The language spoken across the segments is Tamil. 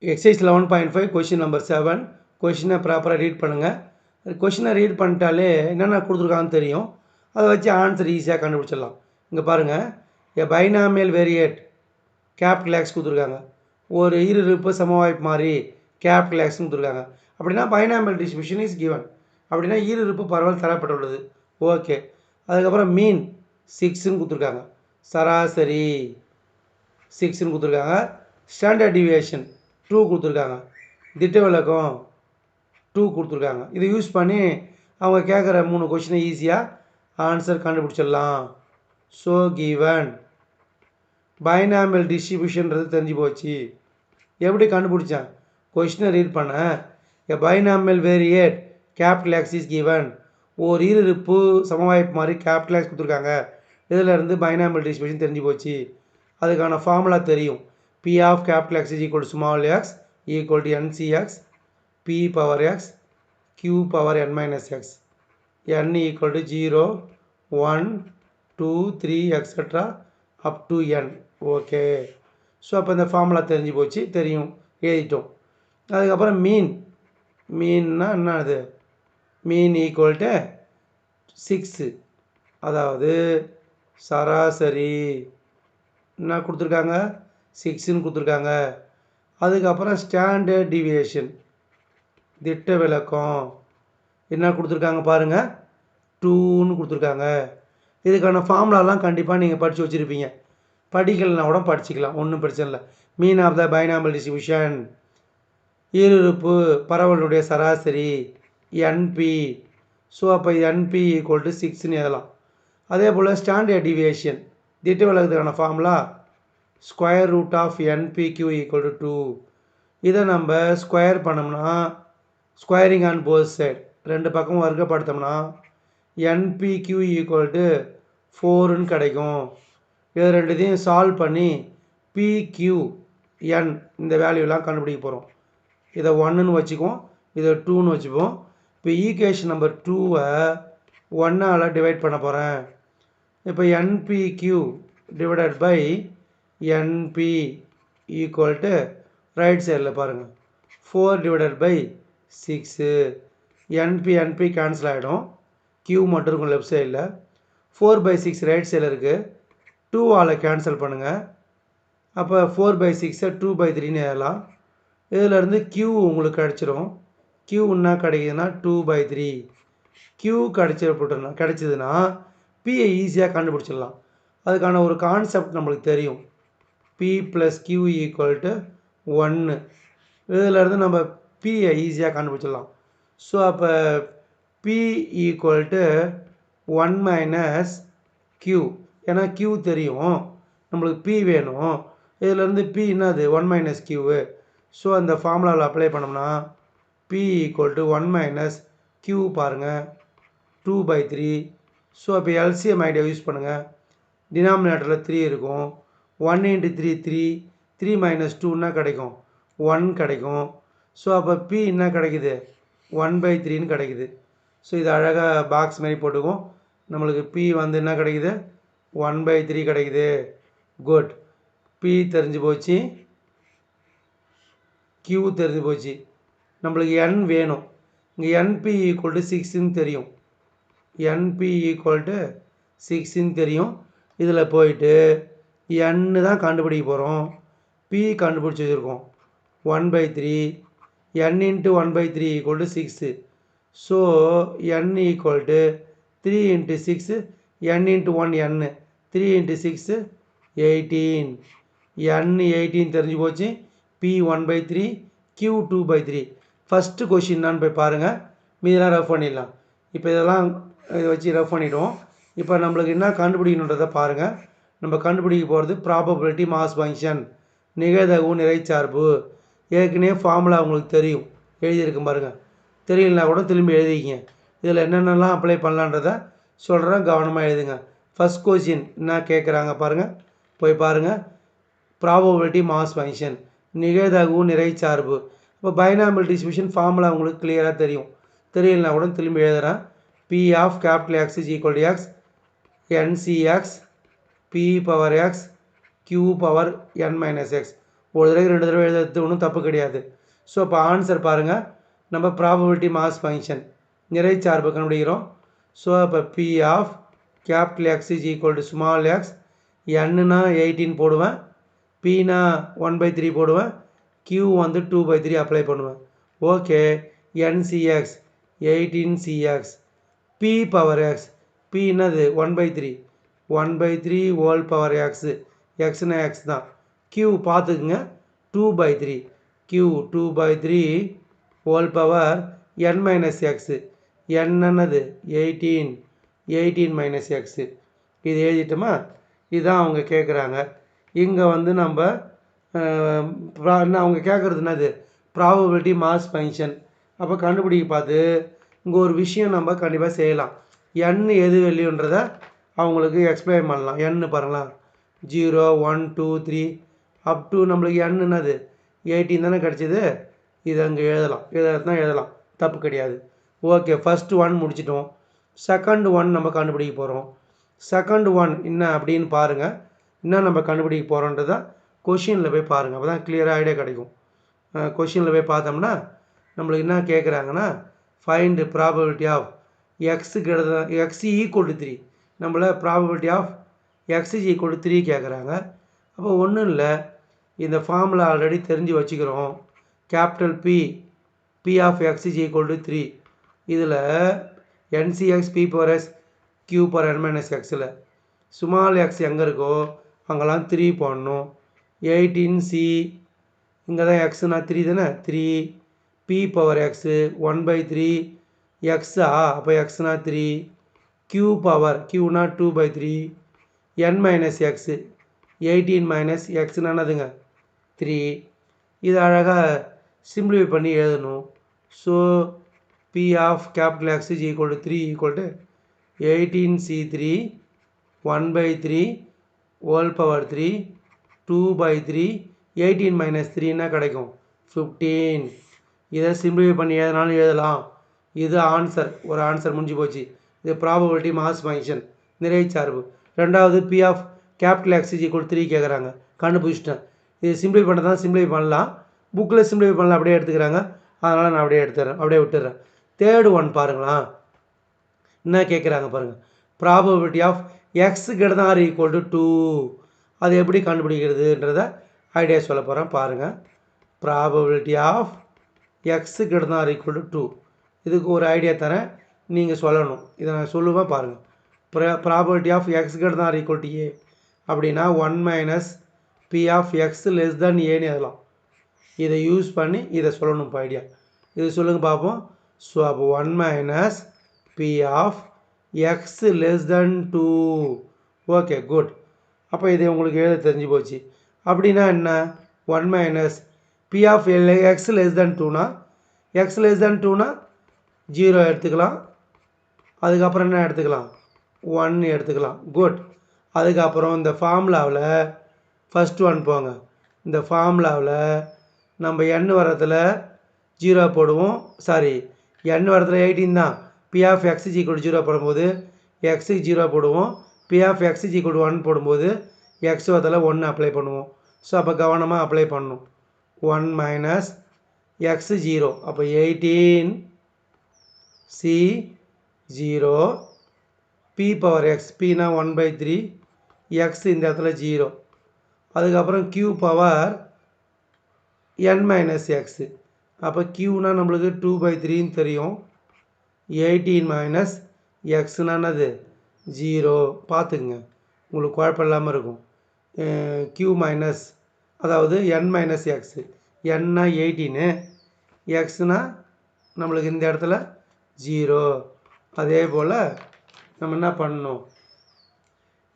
எக்ஸசைஸ் 11.5 கொஷின் நம்பர் 7 கொஷினை ப்ராப்பராக ரீட் பண்ணுங்கள். கொஷினை ரீட் பண்ணிட்டாலே என்னென்ன கொடுத்துருக்காங்கன்னு தெரியும். அதை வச்சு ஆன்சர் ஈஸியாக கண்டுபிடிச்சிடலாம். இங்கே பாருங்கள், எ பைனாமியல் வேரியேட் கேபிட்டல் எக்ஸ் கொடுத்துருக்காங்க. ஒரு இருப்பு சமவாய்ப்பு மாதிரி கேபிட்டல் எக்ஸ்னு கொடுத்துருக்காங்க. அப்படின்னா பைனாமியல் டிஸ்ட்ரிபியூஷன் இஸ் கிவன். அப்படின்னா இருப்பு பரவல் தரப்பட்டுள்ளது. ஓகே. அதுக்கப்புறம் மீன் 6ன்னு கொடுத்துருக்காங்க. சராசரி 6ன்னு கொடுத்துருக்காங்க. ஸ்டாண்டர்ட் டிவியேஷன் 2 கொடுத்துருக்காங்க. திட்ட விலக்கம் 2 கொடுத்துருக்காங்க. இதை யூஸ் பண்ணி அவங்க கேட்குற 3 கொஷினை ஈஸியாக ஆன்சர் கண்டுபிடிச்சிடலாம். ஸோ கிவன் பைனாமியல் டிஸ்ட்ரிபியூஷன்றது தெரிஞ்சு போச்சு. எப்படி கண்டுபிடிச்சேன்? கொஷினை ரீட் பண்ண a binomial variate capital X is given. ஒரு இருப்பு சமவாய்ப்பு மாதிரி கேபிட்டல் எக்ஸ் கொடுத்துருக்காங்க. இதில் இருந்து பைனாமியல் டிஸ்ட்ரிபியூஷன் தெரிஞ்சு போச்சு. அதுக்கான ஃபார்முலா தெரியும். P of capital X is equal to small x equal to NCX P power x Q power n minus x. n equal to 0, 1, 2, 3 etc. up to n. Okay. So அப்போ இந்த ஃபார்முலா தெரிஞ்சு போச்சு, தெரியும், எழுதிட்டோம். அதுக்கப்புறம் மீன்னா என்ன? அது மீன் ஈக்குவல் டு 6. அதாவது சராசரி என்ன கொடுத்துருக்காங்க? 6ன்னு கொடுத்துருக்காங்க. அதுக்கப்புறம் ஸ்டாண்டர்ட் டிவியேஷன் திட்ட விலக்கம் என்ன கொடுத்துருக்காங்க பாருங்கள், 2ன்னு கொடுத்துருக்காங்க. இதுக்கான ஃபார்முலாலாம் கண்டிப்பாக நீங்கள் படித்து வச்சுருப்பீங்க. படிக்கலைன்னா கூட படிச்சுக்கலாம், ஒன்றும் பிரச்சனை இல்லை. Mean of the binomial distribution இருப்பு பரவலுடைய சராசரி என்பி. ஸோ அப்போ என்பி ஈக்குவல் டு 6ன்னு எழுதலாம். அதே போல் ஸ்டாண்டர்ட் டிவியேஷன் திட்ட விலக்கத்துக்கான formula square root of NPQ equal to 2. இதை நம்ம ஸ்கொயர் பண்ணோம்னா ஸ்கொயரிங் ஆன் போத் சைட் ரெண்டு பக்கம் வர்க்கப்படுத்தோம்னா என்பிக்யூ ஈக்குவல் டு 4ன்னு கிடைக்கும். இது ரெண்டுத்தையும் சால்வ் பண்ணி பிக்யூஎன் இந்த வேல்யூலாம் கண்டுபிடிக்க போகிறோம். இதை 1ன்னு வச்சுக்குவோம், இதை 2ன்னு வச்சுப்போம். இப்போ ஈக்குவேஷன் நம்பர் 2வை 1ஆல் டிவைட் பண்ண போகிறேன். இப்போ N P Q divided by NP equal to right சைடில் பாருங்கள் 4 டிவைடட் பை 6. NP கேன்சல் ஆகிடும், Q மட்டும் இருக்கும் லெஃப்ட் சைடில். 4/6 ரைட் சைடில் இருக்குது. 2ஆல் கேன்சல் பண்ணுங்கள். அப்போ 4/6 2/3ன்னு எழுதலாம். இதிலேருந்து Q உங்களுக்கு கிடச்சிரும். Q என்ன கிடைக்குதுன்னா 2/3. Q கிடைச்சதுன்னா Pயை ஈஸியாக கண்டுபிடிச்சிடலாம். அதுக்கான ஒரு கான்செப்ட் நம்மளுக்கு தெரியும். P plus Q equal to 1. இதிலேருந்து நம்ம Pயை ஈஸியாக கண்டுபிடிச்சிடலாம். ஸோ அப்போ P equal to 1 minus Q. ஏன்னா Q தெரியும், நம்மளுக்கு P வேணும். இதிலேருந்து P என்னது 1 minus Q. ஸோ அந்த ஃபார்முலாவில் அப்ளை பண்ணோம்னா P equal to 1 minus Q பாருங்கள் 2/3. ஸோ அப்போ LCM ஐடியா யூஸ் பண்ணுங்கள். டினாமினேட்டரில் 3 இருக்கும். 1 × 3 3, 3 - 2ன்னா கிடைக்கும் 1 கிடைக்கும். ஸோ அப்போ P என்ன கிடைக்குது 1/3ன்னு கிடைக்குது. ஸோ இது அழகாக பாக்ஸ் மாதிரி போட்டுக்கும். நம்மளுக்கு P வந்து என்ன கிடைக்குது 1/3 கிடைக்குது. குட். P தெரிஞ்சு போச்சு, Q தெரிஞ்சு போச்சு. நம்மளுக்கு N வேணும். இங்கே NP ஈக்குவல் டு 6ன்னு தெரியும். NP ஈக்குவல் டு 6ன்னு தெரியும். இதில் போயிட்டு n தான் கண்டுபிடிக்க போகிறோம். P கண்டுபிடிச்சி வச்சுருக்கோம் 1/3. n × 1/3 equal to 6. So n equal to 3 × 6 n × 1 n 3 × 6 18. n 18 தெரிஞ்சு போச்சு. P 1/3, Q 2/3. ஃபஸ்ட்டு கொஷின் என்னான்னு போய் பாருங்கள், மீதெல்லாம் ரஃப் பண்ணிடலாம். இப்போ இதெல்லாம் இதை வச்சு ரஃப் பண்ணிவிடுவோம். இப்போ நம்மளுக்கு என்ன கண்டுபிடிக்கணுன்றதை பாருங்கள். நம்ம கண்டுபிடிக்க போகிறது ப்ராபபிலிட்டி மாஸ் ஃபங்க்ஷன், நிகழ்தகவு நிறைச்சார்பு. ஏற்கனவே ஃபார்முலா உங்களுக்கு தெரியும், எழுதியிருக்கும் பாருங்கள். தெரியலனா கூட திரும்பி எழுதிக்கிங்க. இதில் என்னென்னலாம் அப்ளை பண்ணலான்றதை சொல்கிறேன், கவனமாக எழுதுங்க. ஃபஸ்ட் கொஸ்டின் என்ன கேட்குறாங்க பாருங்கள், போய் பாருங்கள். ப்ராபபிலிட்டி மாஸ் ஃபங்க்ஷன், நிகழ்தகவு நிறைச்சார்பு. இப்போ பைனாமியல் டிஸ்ட்ரிபியூஷன் ஃபார்முலா உங்களுக்கு கிளியராக தெரியும். தெரியலனா கூட திரும்பி எழுதுகிறேன். P of capital X is equal to X NCX P power X Q power n minus X. ஒரு தடவை 2 தடவை எழுதுறது ஒன்றும் தப்பு கிடையாது. ஸோ இப்போ ஆன்சர் பாருங்கள், நம்ம ப்ராபபிலிட்டி மாஸ் ஃபங்க்ஷன் நிறை சார்பு கண்டுபிடிக்கிறோம். ஸோ இப்போ P of capital X is equal to small X, என்னன்னா 18 போடுவேன், பினா 1/3 போடுவேன், கியூ வந்து 2/3 அப்ளை பண்ணுவேன். Okay, N C X 18cx, P power X, P என்னது 1/3, 1/3 ஹோல் பவர் எக்ஸு, எக்ஸ்னா எக்ஸ் தான். கியூ பார்த்துக்குங்க 2/3, Q 2/3 whole power n minus X, என்னது 18, 18 மைனஸ் எக்ஸு. இது எழுதிட்டோமா? இதுதான் அவங்க கேட்குறாங்க. இங்கே வந்து நம்ம அவங்க கேட்குறது என்னது, ப்ராபபிலிட்டி மாஸ் ஃபங்க்ஷன். அப்போ கண்டுபிடிக்க பார்த்து இங்கே ஒரு விஷயம் நம்ம கண்டிப்பாக செய்யலாம். n எது வெளியுன்றதை அவங்களுக்கு எக்ஸ்பிளைன் பண்ணலாம். n பாருங்களா, 0 1 2 3 அப் டு நம்மளுக்கு n என்னது 18 தானே கிடச்சிது. இது அங்கே எழுதலாம், எழுதலாம் எழுதலாம், தப்பு கிடையாது. ஓகே, ஃபஸ்ட்டு 1 முடிச்சிட்டோம். செகண்ட் 1 நம்ம கண்டுபிடிக்க போகிறோம். செகண்ட் 1 என்ன அப்படின்னு பாருங்கள். என்ன நம்ம கண்டுபிடிக்க போகிறோன்றதை கொஷினில் போய் பாருங்கள், அப்போ தான் கிளியராக ஐடியா கிடைக்கும். கொஷினில் போய் பார்த்தோம்னா நம்மளுக்கு என்ன கேட்குறாங்கன்னா, find probability of X equal to 3. நம்மள probability of X is equal to 3 கேட்குறாங்க. அப்போ ஒன்றும் இல்லை, இந்த ஃபார்முலா ஆல்ரெடி தெரிஞ்சு வச்சுக்கிறோம். Capital P of X is equal to 3. இதில் N C X P power X Q power n minus எக்ஸில் ஸ்மால் எக்ஸ் எங்கே இருக்கோ அங்கெல்லாம் 3 போடணும். 18c, இங்கே தான் எக்ஸ்னா 3 தானே, 3 பி பவர் எக்ஸு 1/3 எக்ஸா, அப்போ எக்ஸ்னா 3, கியூ பவர் கியூனா 2/3 n மைனஸ் எக்ஸு, 18 மைனஸ் எக்ஸ்னா என்னதுங்க 3. இது அழகாக சிம்பிளிஃபை பண்ணி எழுதணும். So P of capital X is equal to 3 equal to 18c3 1/3 whole power 3 2/3 18 minus 3ன்னா கிடைக்கும் 15. இதை சிம்பிளிஃபை பண்ணி எழுதினாலும் எழுதலாம். இது ஆன்சர், ஒரு ஆன்சர் முடிஞ்சு போச்சு. இது ப்ராபபிலிட்டி மாஸ் ஃபங்க்ஷன் நிறை சார்பு. ரெண்டாவது P of capital X is equal 3 கேட்குறாங்க, கண்டுபிடிச்சிட்டேன். இது சிம்பிளிஃபை பண்ண தான் சிம்பிளிஃபை பண்ணலாம், புக்கில் சிம்பிளிஃபை பண்ணலாம் அப்படியே எடுத்துக்கிறாங்க, அதனால் நான் அப்படியே எடுத்துறேன், அப்படியே விட்டுறேன். தேர்டு 1 பாருங்களா, என்ன கேட்குறாங்க பாருங்கள், probability of X greater or equal to 2. அது எப்படி கண்டுபிடிக்கிறதுன்றத ஐடியா சொல்ல போகிறேன் பாருங்கள். Probability of X greater or equal to 2, இதுக்கு ஒரு ஐடியா தரேன், நீங்கள் சொல்லணும். இதை நான் சொல்லுவேன் பாருங்கள். Probability of X greater or equal to A அப்படின்னா 1 minus P of X less than ஏன்னு எழுதலாம். இதை யூஸ் பண்ணி இதை சொல்லணும் இப்போ ஐடியா. இது சொல்லுங்கள் பார்ப்போம். ஸோ அப்போ 1 minus P of X less than 2. Okay, good. அப்போ இது உங்களுக்கு எழுத தெரிஞ்சு போச்சு. அப்படின்னா என்ன, 1 minus P of X less than 2னா, எக்ஸ் லெஸ் தென் 2னா 0 எடுத்துக்கலாம், அதுக்கப்புறம் என்ன எடுத்துக்கலாம் 1 எடுத்துக்கலாம். குட். அதுக்கப்புறம் இந்த ஃபார்முலாவில் ஃபஸ்ட் 1 போங்க. இந்த ஃபார்முலாவில் நம்ம n வரத்தில் 0 போடுவோம், சாரி n வரத்தில் 18 தான். P of X is equal 0 போடும்போது எக்ஸுக்கு 0 போடுவோம், P of X is equal 1 போடும்போது எக்ஸ் வரத்தில் 1 அப்ளை பண்ணுவோம். ஸோ அப்போ கவனமாக அப்ளை பண்ணணும். 1 மைனஸ் எக்ஸ் 0, அப்போ 18c0 பி பவர் எக்ஸ், பினா 1/3 எக்ஸ் இந்த இடத்துல 0, அதுக்கப்புறம் Q power n minus X, அப்போ கியூனா நம்மளுக்கு 2/3ன்னு தெரியும். 18 மைனஸ் எக்ஸ்னா என்னது 0, பார்த்துக்குங்க உங்களுக்கு குழப்பம் இல்லாமல் இருக்கும். கியூ மைனஸ், அதாவது n மைனஸ் எக்ஸு, nனா 18, எக்ஸ்னா நம்மளுக்கு இந்த இடத்துல 0. அதே போல் நம்ம என்ன பண்ணணும்,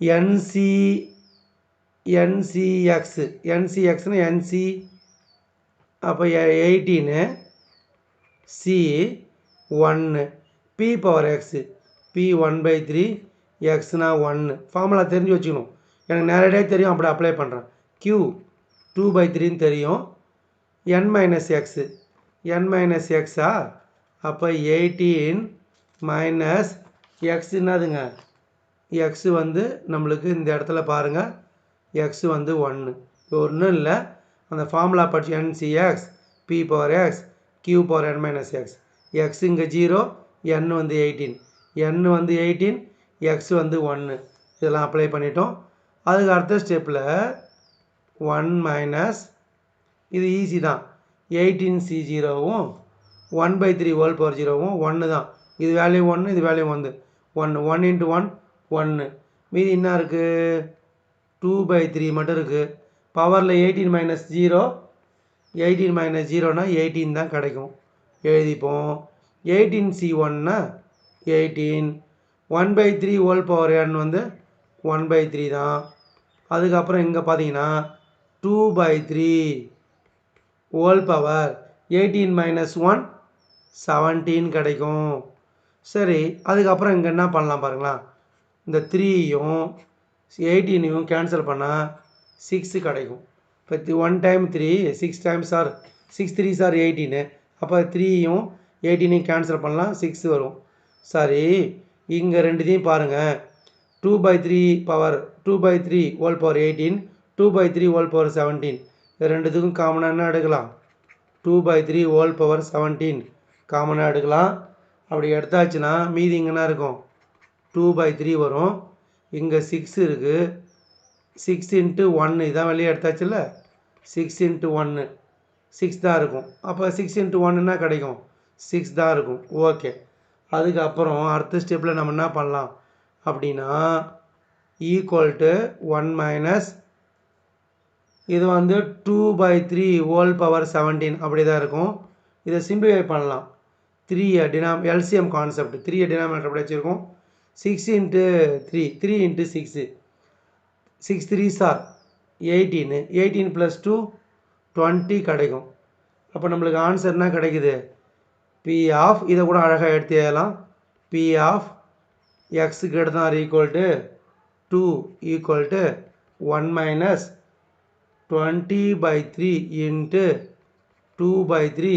NCXனா NC, அப்போ 18 C1 P power x, P 1/3 எக்ஸ்னா 1. Formula தெரிஞ்சு வச்சுக்கணும், எனக்கு நேரடியாக தெரியும், அப்படி அப்ளை பண்ணுறேன். Q 2/3ன்னு தெரியும். n minus X, n minus எக்ஸா, அப்போ 18 மைனஸ் எக்ஸ் என்னதுங்க, எக்ஸு வந்து நம்மளுக்கு இந்த இடத்துல பாருங்கள், எக்ஸு வந்து 1. ஒன்றும் இல்லை, அந்த ஃபார்முலா படிச்சு NCX P power X Q power N minus X. X இங்கே 0, N வந்து 18, N வந்து 18, X வந்து 1. இதெல்லாம் அப்ளை பண்ணிட்டோம். அதுக்கு அடுத்த ஸ்டெப்பில் 1 மைனஸ், இது ஈஸி தான், 18C0வும் 1/3 ஹோல் பவர் 0வும் 1 தான். இது வேல்யூ 1, இது வேல்யூ 1, 1 இன்ட்டு 1 1. மீதி என்ன இருக்குது? 2/3 மட்டும் இருக்குது. பவரில் 18 மைனஸ் 0, 18 மைனஸ் 0னா 18 தான் கிடைக்கும். எழுதிப்போம். 18C1னா 18, 1/3 ஹோல் பவர் n வந்து 1/3 தான். அதுக்கப்புறம் இங்கே பார்த்தீங்கன்னா 2/3 ஹோல் பவர் 18 மைனஸ் 1 17 கிடைக்கும். சரி, அதுக்கப்புறம் இங்கே என்ன பண்ணலாம் பாருங்களா, இந்த 3யும் 18யும் கேன்சல் பண்ணால் 6 கிடைக்கும். இப்போ 1 time 3, 6 times R 6 3s R 18. அப்போ 3யும் 18யும் கேன்சல் பண்ணலாம், 6 வரும். சரி, இங்கே ரெண்டுத்தையும் பாருங்கள். 2/3 power 2/3 whole power 18, 2/3 whole power 17. இது ரெண்டுத்துக்கும் காமனாக என்ன எடுக்கலாம்? 2/3 ஹோல் பவர் 17 காமனாக எடுக்கலாம். அப்படி எடுத்தாச்சுன்னா மீதி இங்கே என்ன இருக்கும்? 2/3 வரும். இங்கே 6 இருக்குது. 6 இன்ட்டு 1 இதான் வெளியே எடுத்தாச்சுல்ல, 6 இன்ட்டு 1 6 தான் இருக்கும். அப்போ 6 இன்ட்டு 1 என்ன கிடைக்கும்? 6 தான் இருக்கும். ஓகே. அதுக்கப்புறம் அடுத்த ஸ்டெப்பில் நம்ம என்ன பண்ணலாம் அப்படின்னா, ஈக்குவல் டு 1 மைனஸ், இது வந்து 2/3 ஹோல் பவர் 17 அப்படி தான் இருக்கும். இதை சிம்பிளிஃபை பண்ணலாம். 3 எல்சிஎம் கான்செப்ட், 3 டினாமினேட்டர் அப்படி வச்சுருக்கோம். 6 இன்ட்டு 3, 3 இன்ட்டு 6, 6 3s ஆர் 18, 18 + 2 20 கிடைக்கும். அப்போ நம்மளுக்கு ஆன்சர் என்ன கிடைக்குது? P ஆஃப், இதை கூட அழகாக எடுத்து எழுதலாம். P of X greater than or equal to 2 equal to 1 minus 20/3 into 2/3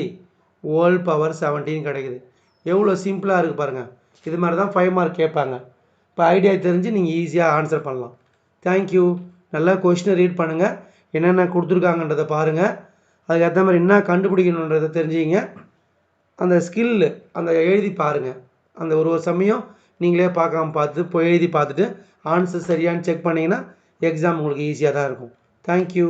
whole power 17 கிடைக்குது. எவ்வளோ சிம்பிளாக இருக்குது பாருங்கள். இது மாதிரி தான் 5 மார்க் கேட்பாங்க. இப்போ ஐடியா தெரிஞ்சு நீங்கள் ஈஸியாக ஆன்சர் பண்ணலாம். தேங்க்யூ. நல்லா கொஷினை ரீட் பண்ணுங்கள், என்னென்ன கொடுத்துருக்காங்கன்றதை பாருங்கள், அதுக்கேற்ற மாதிரி என்ன கண்டுபிடிக்கணுன்றதை தெரிஞ்சுங்க. அந்த ஸ்கில் அந்த எழுதி பாருங்கள். அந்த ஒரு சமயம் நீங்களே பார்க்காம பார்த்து எழுதி பார்த்துட்டு ஆன்சர் சரியானு செக் பண்ணிங்கன்னா எக்ஸாம் உங்களுக்கு ஈஸியாக தான் இருக்கும். தேங்க்யூ.